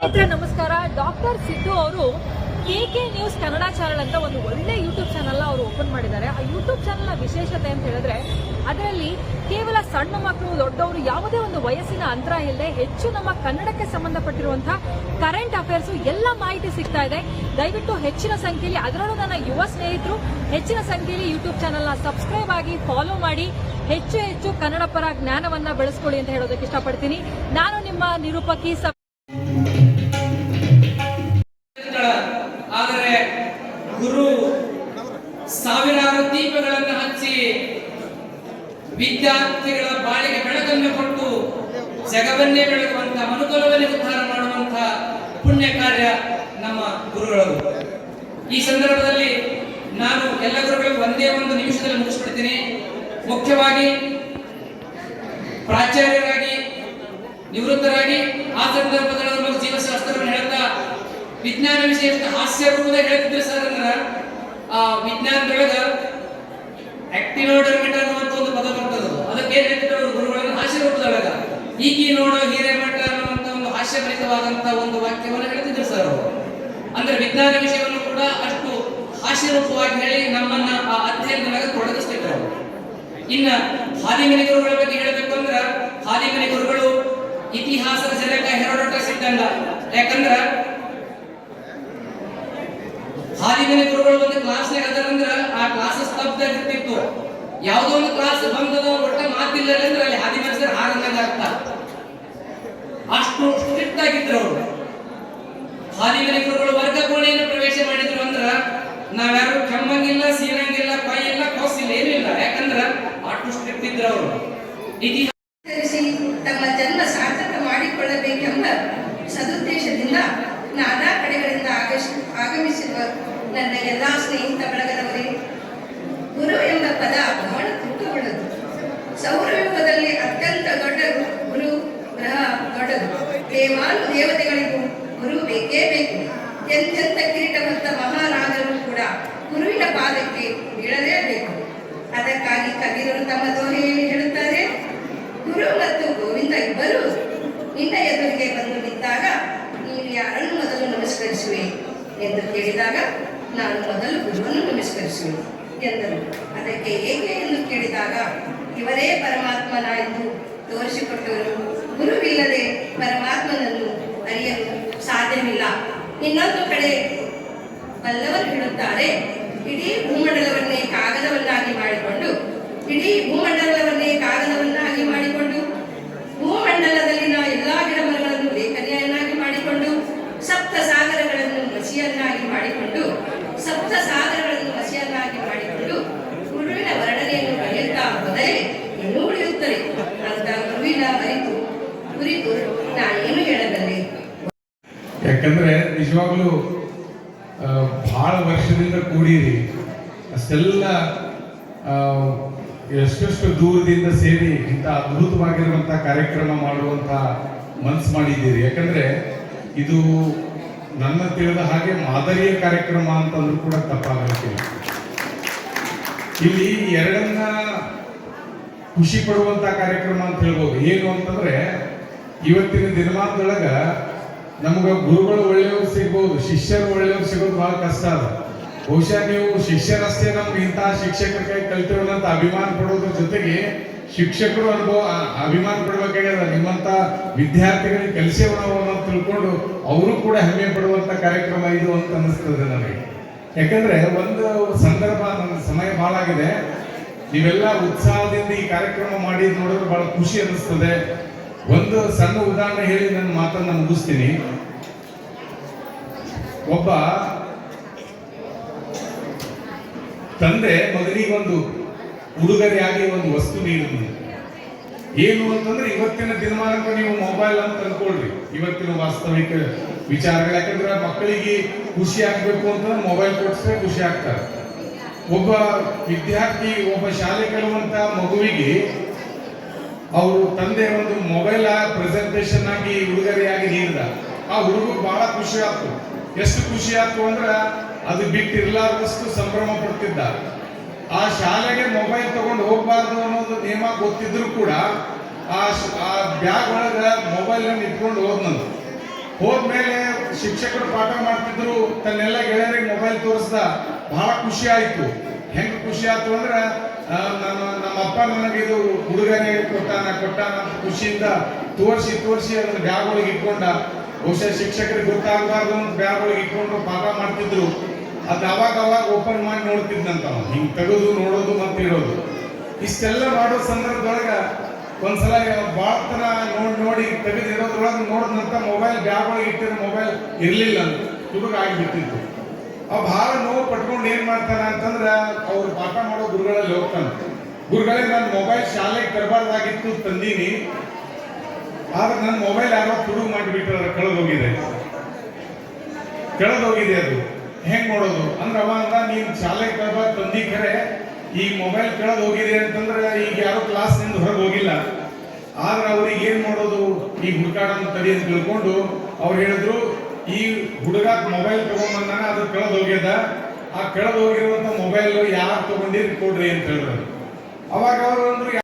ನಮಸ್ಕಾರ. ಡಾಕ್ಟರ್ ಸಿದ್ದು ಅವರು KK news Kannada channel ಅಂತ ಒಂದು ಒಳ್ಳೆ ಯೂಟ್ಯೂಬ್ ಚಾನೆಲ್ ಅವರು ಓಪನ್ ಮಾಡಿದ್ದಾರೆ. ಆ ಯೂಟ್ಯೂಬ್ ಚಾನೆಲ್ನ ವಿಶೇಷತೆ ಅಂತ ಹೇಳಿದ್ರೆ ಅದರಲ್ಲಿ ಕೇವಲ ಸಣ್ಣ ಮಕ್ಕಳು ದೊಡ್ಡವರು ಯಾವುದೇ ಒಂದು ವಯಸ್ಸಿನ ಅಂತರ ಇಲ್ಲದೆ ಹೆಚ್ಚು ನಮ್ಮ ಕನ್ನಡಕ್ಕೆ ಸಂಬಂಧಪಟ್ಟಿರುವಂತಹ ಕರೆಂಟ್ ಅಫೇರ್ಸ್ ಎಲ್ಲ ಮಾಹಿತಿ ಸಿಗ್ತಾ ಇದೆ. ದಯವಿಟ್ಟು ಹೆಚ್ಚಿನ ಸಂಖ್ಯೆಯಲ್ಲಿ, ಅದರಲ್ಲೂ ನನ್ನ ಯುವ ಸ್ನೇಹಿತರು ಹೆಚ್ಚಿನ ಸಂಖ್ಯೆಯಲ್ಲಿ ಯೂಟ್ಯೂಬ್ ಚಾನೆಲ್ನ ಸಬ್ಸ್ಕ್ರೈಬ್ ಆಗಿ ಫಾಲೋ ಮಾಡಿ ಹೆಚ್ಚು ಕನ್ನಡ ಪರ ಜ್ಞಾನವನ್ನ ಬೆಳೆಸ್ಕೊಳ್ಳಿ ಅಂತ ಹೇಳೋದಕ್ಕೆ ಇಷ್ಟಪಡ್ತೀನಿ. ನಾನು ನಿಮ್ಮ ನಿರೂಪಕಿ. ಆದರೆ ಗುರು ಸಾವಿರಾರು ದೀಪಗಳನ್ನು ಹಚ್ಚಿ ವಿದ್ಯಾರ್ಥಿಗಳ ಬಾಳಿಗೆ ಬೆಳಕನ್ನು ಕೊಟ್ಟು ಜಗವನ್ನೇ ಬೆಳಗುವಂತಹ ಮನುಕುಲವನ್ನೇ ಉದ್ಧಾರ ಮಾಡುವಂತಹ ಪುಣ್ಯ ಕಾರ್ಯ ನಮ್ಮ ಗುರುಗಳು. ಈ ಸಂದರ್ಭದಲ್ಲಿ ನಾನು ಎಲ್ಲ ಗುರುಗಳು ಒಂದೇ ಒಂದು ನಿಮಿಷದಲ್ಲಿ ಮುಗಿಸ್ಬಿಡ್ತೀನಿ. ಮುಖ್ಯವಾಗಿ ಪ್ರಾಚಾರ್ಯರಾಗಿ ನಿವೃತ್ತರಾಗಿ ಆ ಸಂದರ್ಭದಲ್ಲಿ ನಮ್ಮ ಜೀವಶಾಸ್ತ್ರವನ್ನು ಹೇಳ್ತಾ ವಿಜ್ಞಾನ ವಿಷಯ ಹಾಸ್ಯ ರೂಪದಾಗ ಹೇಳ್ತಿದ್ರು ಸರ್. ಅಂದ್ರ ಆ ವಿಜ್ಞಾನದೊಳಗ ಆಕ್ಟಿನೋಡರ್ಮಿಟರ್ ಅನ್ನುವಂತ ಒಂದು ಪದ ಬರ್ತದ. ಅದಕ್ಕೆ ಏನ್ ಹೇಳ್ತಿದ್ರು ಗುರುಗಳನ್ನ ಹಾಸ್ಯ ರೂಪದೊಳಗ ಈಗಿ ನೋಡೋ ಹಿರೇಮಠ ಅನ್ನುವಂತ ಒಂದು ಹಾಸ್ಯಭರಿತವಾದಂತಹ ಒಂದು ವಾಕ್ಯವನ್ನು ಹೇಳ್ತಿದ್ರು ಸರ್ ಅವರು. ಅಂದ್ರೆ ವಿಜ್ಞಾನ ವಿಷಯವನ್ನು ಕೂಡ ಅಷ್ಟು ಹಾಸ್ಯ ರೂಪವಾಗಿ ಹೇಳಿ ನಮ್ಮನ್ನ ಆ ಅಧ್ಯಯನದೊಳಗೆ ತೊಡಗಿಸ್ತಿದ್ರು. ಇನ್ನ ಹಾದಿಮನಿ ಗುರುಗಳ ಬಗ್ಗೆ ಹೇಳಬೇಕು ಅಂದ್ರ ಹಾದಿಮನಿ ಗುರುಗಳು ಇತಿಹಾಸದ ಜನಕ ಹೆರೋಡೋಟಸ್ ಇದ್ದಂಗ. ಯಾಕಂದ್ರ ಹಾದಿಮನಿ ಗುರುಗಳು ಒಂದು ಕ್ಲಾಸ್ನಾಗ ಅದರಂದ್ರ ಆ ಕ್ಲಾಸ್ ಸ್ತಬ್ಧ ಇರ್ತಿತ್ತು. ಯಾವುದೋ ಒಂದು ಕ್ಲಾಸ್ ಬಂದದ ಒಟ್ಟ ಮಾತಿಲ್ಲ ಅಂದ್ರೆ ಅಲ್ಲಿ ಹಾದಿಮನಿ ಸರ್ ಹಾಗಂದಾಗ ಆಗ್ತಾ ಅಷ್ಟು ಸ್ಟ್ರಿಕ್ಟ್ ಆಗಿದ್ರು ಅವರು. ಹಾದಿಮನಿ ಗುರುಗಳು ವರ್ಗ ಕೋಣೆಯನ್ನು ಪ್ರವೇಶ ಮಾಡಿದ್ರು ಅಂದ್ರ ನಾವ್ಯಾರು ಕೆಮ್ಮಂಗಿಲ್ಲ, ಸೀರಂಗಿಲ್ಲ, ಕೈ ಇಲ್ಲ, ಕೋಸಿಲ್ಲ, ಏನಿಲ್ಲ. ಯಾಕಂದ್ರ ಅಷ್ಟು ಸ್ಟ್ರಿಕ್ಟ್ ಇದ್ರು ಅವರು. ತಮ್ಮ ಜನ್ಮ ಸಾರ್ಥಕ ಮಾಡಿಕೊಳ್ಳಬೇಕೆಂಬ ಸದುದ್ದೇಶದಿಂದ ನಾನಾ ಕಡೆಗಳಿಂದ ಆಗಮಿಸಿರುವ ನನ್ನ ಎಲ್ಲಾ ಸ್ನೇಹಿತ ಬಳಗದವರೇ, ಗುರು ಎಂಬ ಪದ ಬಹಳ ತೂಕವುಳ್ಳದು. ಸೌರವ್ಯೂಹದಲ್ಲಿ ಅತ್ಯಂತ ದೊಡ್ಡ ಗುರು ಗ್ರಹ ದೊಡ್ಡದು. ದೇವಾನು ದೇವತೆಗಳಿಗೂ ಗುರು ಬೇಕೇ ಬೇಕು. ಎಂತೆಂಥ ಕಿರೀಟವಂತ ಮಹಾರಾಜರು ಕೂಡ ಗುರುವಿನ ಪಾದಕ್ಕೆ ಬೀಳಲೇಬೇಕು. ಅದಕ್ಕಾಗಿ ಕಬೀರರು ತಮ್ಮ ದೋಹೆಯಲ್ಲಿ ಹೇಳುತ್ತಾರೆ, ಗುರು ಮತ್ತು ಗೋವಿಂದ ಇಬ್ಬರು ನಿನ್ನ ಎದುರಿಗೆ ಬಂದು ನಿಂತಾಗ ನೀನು ಯಾರನ್ನು ಮೊದಲು ನಮಸ್ಕರಿಸುವೆ ಎಂದು ಕೇಳಿದಾಗ ನಾನು ಮೊದಲು ಗುರುವನ್ನು ನಮಸ್ಕರಿಸುವೆ ಎಂದರು. ಅದಕ್ಕೆ ಏಕೆ ಎಂದು ಕೇಳಿದಾಗ ಇವರೇ ಪರಮಾತ್ಮನ ಎಂದು ತೋರಿಸಿಕೊಟ್ಟವರು. ಗುರುವಿಲ್ಲದೆ ಪರಮಾತ್ಮನನ್ನು ಅರಿಯಲು ಸಾಧ್ಯವಿಲ್ಲ. ಇನ್ನೊಂದು ಕಡೆ ಬಲ್ಲವರು ಹೇಳುತ್ತಾರೆ, ಇಡೀ ಭೂಮಂಡಲವನ್ನೇ ಕಾಗದವನ್ನಾಗಿ ಮಾಡಿಕೊಂಡು ಭೂಮಂಡಲದಲ್ಲಿನ ಎಲ್ಲಾ ಗಿಡ ಮರಗಳನ್ನು ಲೇಖನಿಯನ್ನಾಗಿ ಮಾಡಿಕೊಂಡು ಸಪ್ತ ಸಾಗರಗಳನ್ನು ಮಸಿಯನ್ನಾಗಿ ಮಾಡಿಕೊಂಡು ಗುರುವಿನ ವರ್ಣನೆಯನ್ನು ಬರೆಯುತ್ತಾ ಹೋದರೆ ಇನ್ನೂ ಉಳಿಯುತ್ತದೆ ಅಂತ ಗುರುವಿನ ಕುರಿತು ನಾನೇನು ಹೇಳಬಲ್ಲೆ. ಯಾಕಂದ್ರೆ ನಿಜವಾಗ್ಲೂ ಬಹಳ ವರ್ಷದಿಂದ ಕೂಡಿರಿ, ಅಷ್ಟೆಲ್ಲ ಎಷ್ಟೆಷ್ಟು ದೂರದಿಂದ ಸೇರಿ ಇಂಥ ಅದ್ಭುತವಾಗಿರುವಂಥ ಕಾರ್ಯಕ್ರಮ ಮಾಡುವಂಥ ಮನಸ್ಸು ಮಾಡಿದ್ದೀರಿ. ಯಾಕಂದ್ರೆ ಇದು ನನ್ನ ತಿಳಿದ ಹಾಗೆ ಮಾದರಿಯ ಕಾರ್ಯಕ್ರಮ ಅಂತಂದ್ರೂ ಕೂಡ ತಪ್ಪಾಗಲಿಕ್ಕಿಲ್ಲ. ಇಲ್ಲಿ ಎರಡನ್ನ ಖುಷಿ ಪಡುವಂಥ ಕಾರ್ಯಕ್ರಮ ಅಂತ ಹೇಳ್ಬೋದು. ಏನು ಅಂತಂದ್ರೆ ಇವತ್ತಿನ ದಿನಮಾನದೊಳಗ ನಮ್ಗೆ ಗುರುಗಳು ಒಳ್ಳೆಯವರು ಸಿಗ್ಬೋದು, ಶಿಷ್ಯರು ಒಳ್ಳೆಯವರು ಸಿಗೋದು ಬಹಳ ಕಷ್ಟ ಅದ. ಬಹುಶಃ ನೀವು ಶಿಷ್ಯರಷ್ಟೇ ನಮ್ಗೆ ಇಂತಹ ಶಿಕ್ಷಕರ ಕೈ ಕಲ್ತಿರೋದಂತ ಅಭಿಮಾನ ಪಡೋದ್ರ ಜೊತೆಗೆ ಶಿಕ್ಷಕರು ಅಭಿಮಾನ ಪಡ್ಬೇಕಾಗ್ಯದ. ನಿಮ್ಮಂತ ವಿದ್ಯಾರ್ಥಿಗಳಿಗೆ ಕಲಿಸೇವ ನಾವು ಅಂತ ತಿಳ್ಕೊಂಡು ಅವರು ಕೂಡ ಹೆಮ್ಮೆ ಪಡುವಂತ ಕಾರ್ಯಕ್ರಮ ಇದು ಅಂತ ಅನಿಸ್ತದೆ ನನಗೆ. ಯಾಕಂದ್ರೆ ಒಂದು ಸಂದರ್ಭ, ನನ್ನ ಸಮಯ ಬಹಳ ಆಗಿದೆ, ನೀವೆಲ್ಲ ಉತ್ಸಾಹದಿಂದ ಈ ಕಾರ್ಯಕ್ರಮ ಮಾಡಿ ನೋಡಿದ್ರೆ ಬಹಳ ಖುಷಿ ಅನಿಸ್ತದೆ. ಒಂದು ಸಣ್ಣ ಉದಾಹರಣೆ ಹೇಳಿ ನನ್ನ ಮಾತನ್ನ ಮುಗಿಸ್ತೀನಿ. ಒಬ್ಬ ತಂದೆ ಮಗನಿಗೊಂದು ಉಡುಗೊರೆಯಾಗಿ ಒಂದು ವಸ್ತು ನೀಡಿದ್ರು. ಏನು ಅಂತಂದ್ರೆ ಇವತ್ತಿನ ದಿನಮಾನಕ್ಕೆ ನೀವು ಮೊಬೈಲ್ ಅಂತ ಅಂದ್ಕೊಳ್ರಿ, ಇವತ್ತಿನ ವಾಸ್ತವಿಕ ವಿಚಾರಗಳು. ಯಾಕಂದ್ರೆ ಮಕ್ಕಳಿಗೆ ಖುಷಿ ಆಗ್ಬೇಕು ಅಂತಂದ್ರೆ ಮೊಬೈಲ್ ಕೊಡಿಸ್ರೆ ಖುಷಿ ಆಗ್ತಾರೆ. ಒಬ್ಬ ವಿದ್ಯಾರ್ಥಿ, ಒಬ್ಬ ಶಾಲೆ ಕಲಿಯುವಂತ ಮಗುವಿಗೆ ಅವರು ತಂದೆ ಒಂದು ಮೊಬೈಲ್ ಪ್ರೆಸೆಂಟೇಷನ್ ಆಗಿ ಉಡುಗೊರೆಯಾಗಿ ನೀಡಿದ. ಆ ಹುಡುಗ ಬಹಳ ಖುಷಿ ಆಯ್ತು. ಎಷ್ಟು ಖುಷಿ ಆಯ್ತು ಅಂದ್ರೆ ಅದು ಬಿಟ್ಟಿರ್ಲಾರ್ದಷ್ಟು ಸಂಭ್ರಮ ಪಡ್ತಿದ್ದ. ಆ ಶಾಲೆಗೆ ಮೊಬೈಲ್ ತಗೊಂಡು ಹೋಗ್ಬಾರ್ದು ಅನ್ನೋದು ನಿಯಮ ಗೊತ್ತಿದ್ರು ಕೂಡ ಆ ಬ್ಯಾಗ್ ಒಳಗ ಮೊಬೈಲ್ ಇಟ್ಕೊಂಡು ಹೋದ್ನಂತ. ಹೋದ್ಮೇಲೆ ಶಿಕ್ಷಕರು ಪಾಠ ಮಾಡ್ತಿದ್ರು, ತನ್ನೆಲ್ಲ ಗೆಳೆಯರಿಗೆ ಮೊಬೈಲ್ ತೋರಿಸ್ದ. ಬಹಳ ಖುಷಿ ಆಯ್ತು. ಹೆಂಗ್ ಖುಷಿ ಆಯ್ತು ಅಂದ್ರೆ ನಮ್ಮ ಅಪ್ಪ ನನಗೆ ಇದು ಹುಡುಗನೇ ಕೊಟ್ಟಾನ ಅಂತ ಖುಷಿಯಿಂದ ತೋರಿಸಿ ಅದನ್ನ ಬ್ಯಾಗ್ ಒಳಗೆ ಇಟ್ಕೊಂಡ. ಬಹುಶಃ ಶಿಕ್ಷಕರಿಗೆ ಗೊತ್ತಾಗಬಾರ್ದು ಅಂತ ಬ್ಯಾಗ್ ಒಳಗೆ ಇಟ್ಕೊಂಡು ಪಾಠ ಮಾಡ್ತಿದ್ರು. ಅದು ಅವಾಗ ಓಪನ್ ಮಾಡಿ ನೋಡ್ತಿದ್ನಂತ. ಹಿಂಗ್ ತೆಗೆದು ನೋಡೋದು ಮತ್ತೆ ಇರೋದು. ಇಷ್ಟೆಲ್ಲ ಮಾಡೋ ಸಂದರ್ಭದೊಳಗ ಒಂದ್ಸಲ ಭಾಳ ತರ ನೋಡಿ ತೆಗೆದು ಇರೋದ್ರೊಳಗೆ ನೋಡಿದಂತ ಮೊಬೈಲ್ ಬ್ಯಾಗ್ ಒಳಗೆ ಇಟ್ಟಿರೋ ಮೊಬೈಲ್ ಇರ್ಲಿಲ್ಲ ಅಂತ ಹುಡುಗ ಆಗಿಬಿಟ್ಟಿತ್ತು. ಅವ್ ಭಾಳ ನೋವು ಪಟ್ಕೊಂಡು ಏನ್ ಮಾಡ್ತಾನ ಅಂತಂದ್ರ ಅವ್ರು ಪಾಠ ಮಾಡೋ ಗುರುಗಳಲ್ಲಿ ಹೋಗ್ತಾನ. ಗುರುಗಳೇ ನನ್ನ ಮೊಬೈಲ್ ಶಾಲೆಗೆ ತರಬಾರ್ದಾಗಿತ್ತು, ತಂದೀನಿ, ಆದ್ರೆ ನನ್ನ ಮೊಬೈಲ್ ಯಾರೋ ಹುಡುಗ ಮಾಡಿಬಿಟ್ರ, ಕಳೆದೋಗಿದೆ ಅದು ಹೆಂಗ್ ಮಾಡೋದು ಅಂದ್ರೆ ಅವ ಅಂದ, ನೀನ್ ಶಾಲೆಗೆ ತರಬಾರ್ದು ತಂದಿ ಖರೆ, ಈ ಮೊಬೈಲ್ ಕಳೆದು ಹೋಗಿದೆ ಅಂತಂದ್ರೆ ಈಗ ಯಾರೋ ಕ್ಲಾಸ್ ನಿಂದ ಹೊರಗೆ ಹೋಗಿಲ್ಲ, ಆದ್ರೆ ಅವ್ರಿಗೆ ಏನ್ ಮಾಡೋದು, ಈ ಹುಡುಕಾಡನ್ನು ತಡಿ ಅಂತ ತಿಳ್ಕೊಂಡು ಅವ್ರು ಹೇಳಿದ್ರು, ಈ ಹುಡುಗ ಮೊಬೈಲ್ ತಗೊಂಡ್ಬಂದಾನ, ಅದು ಕಳೆದು ಹೋಗ್ಯದ, ಆ ಕಳೆದು ಹೋಗಿರುವಂತ ಮೊಬೈಲ್ ಯಾರು ತಗೊಂಡಿರಿ ಕೊಡ್ರಿ ಅಂತ ಹೇಳಿದ್ರು. ಅವಾಗ ಅವರು ಅಂದ್ರು